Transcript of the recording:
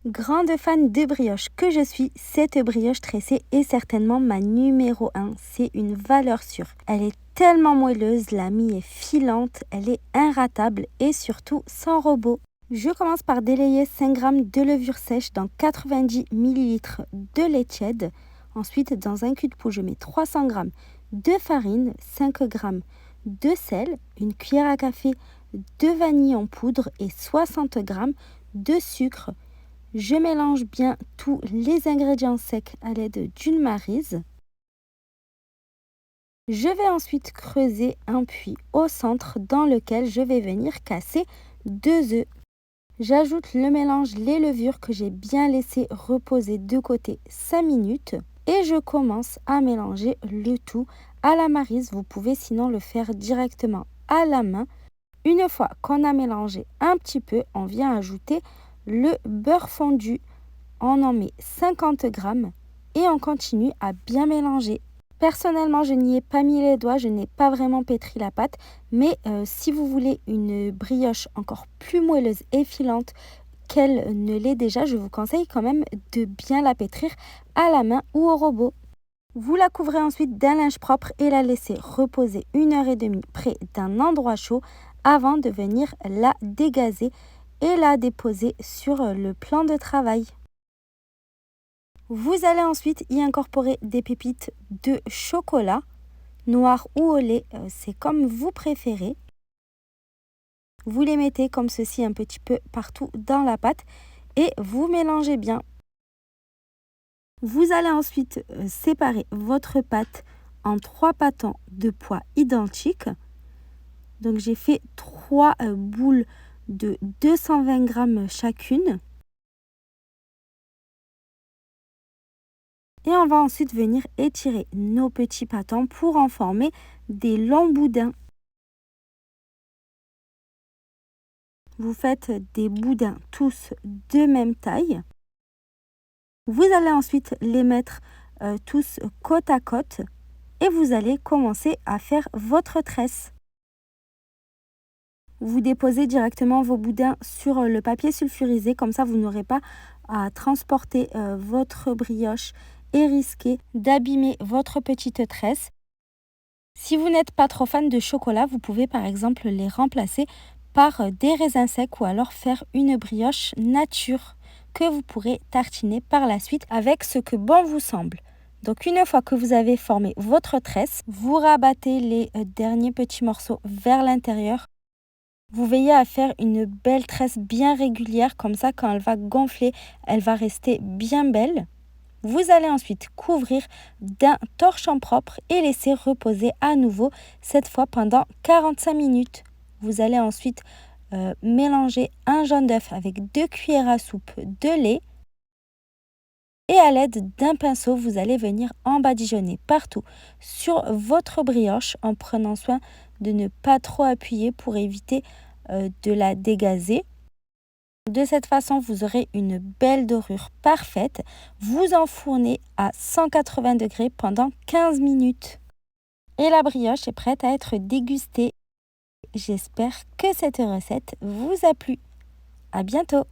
Grande fan de brioche que je suis, cette brioche tressée est certainement ma numéro 1. C'est une valeur sûre. Elle est tellement moelleuse, la mie est filante, elle est inratable et surtout sans robot. Je commence par délayer 5 g de levure sèche dans 90 ml de lait tiède. Ensuite, dans un cul de poule, je mets 300 g de farine, 5 g de sel, une cuillère à café de vanille en poudre et 60 g de sucre. Je mélange bien tous les ingrédients secs à l'aide d'une maryse. Je vais ensuite creuser un puits au centre dans lequel je vais venir casser 2 œufs. J'ajoute le mélange, les levures que j'ai bien laissé reposer de côté 5 minutes et je commence à mélanger le tout à la maryse. Vous pouvez sinon le faire directement à la main. Une fois qu'on a mélangé un petit peu, on vient ajouter le beurre fondu. On en met 50 g et on continue à bien mélanger. Personnellement, je n'y ai pas mis les doigts, je n'ai pas vraiment pétri la pâte, mais si vous voulez une brioche encore plus moelleuse et filante qu'elle ne l'est déjà, je vous conseille quand même de bien la pétrir à la main ou au robot. Vous la couvrez ensuite d'un linge propre et la laissez reposer 1h30 près d'un endroit chaud avant de venir la dégazer et la déposer sur le plan de travail. Vous allez ensuite y incorporer des pépites de chocolat, noir ou au lait, c'est comme vous préférez. Vous les mettez comme ceci un petit peu partout dans la pâte et vous mélangez bien. Vous allez ensuite séparer votre pâte en 3 pâtons de poids identiques. Donc j'ai fait 3 boules de 220 g chacune. Et on va ensuite venir étirer nos petits pâtons pour en former des longs boudins. Vous faites des boudins tous de même taille. Vous allez ensuite les mettre tous côte à côte et vous allez commencer à faire votre tresse. Vous déposez directement vos boudins sur le papier sulfurisé, comme ça vous n'aurez pas à transporter votre brioche et risquer d'abîmer votre petite tresse. Si vous n'êtes pas trop fan de chocolat, vous pouvez par exemple les remplacer par des raisins secs ou alors faire une brioche nature que vous pourrez tartiner par la suite avec ce que bon vous semble. Donc une fois que vous avez formé votre tresse, vous rabattez les derniers petits morceaux vers l'intérieur. Vous veillez à faire une belle tresse bien régulière, comme ça quand elle va gonfler, elle va rester bien belle. Vous allez ensuite couvrir d'un torchon propre et laisser reposer à nouveau, cette fois pendant 45 minutes. Vous allez ensuite mélanger un jaune d'œuf avec 2 cuillères à soupe de lait. Et à l'aide d'un pinceau, vous allez venir embadigeonner partout sur votre brioche en prenant soin de ne pas trop appuyer pour éviter de la dégazer. De cette façon, vous aurez une belle dorure parfaite. Vous enfournez à 180 degrés pendant 15 minutes. Et la brioche est prête à être dégustée. J'espère que cette recette vous a plu. À bientôt!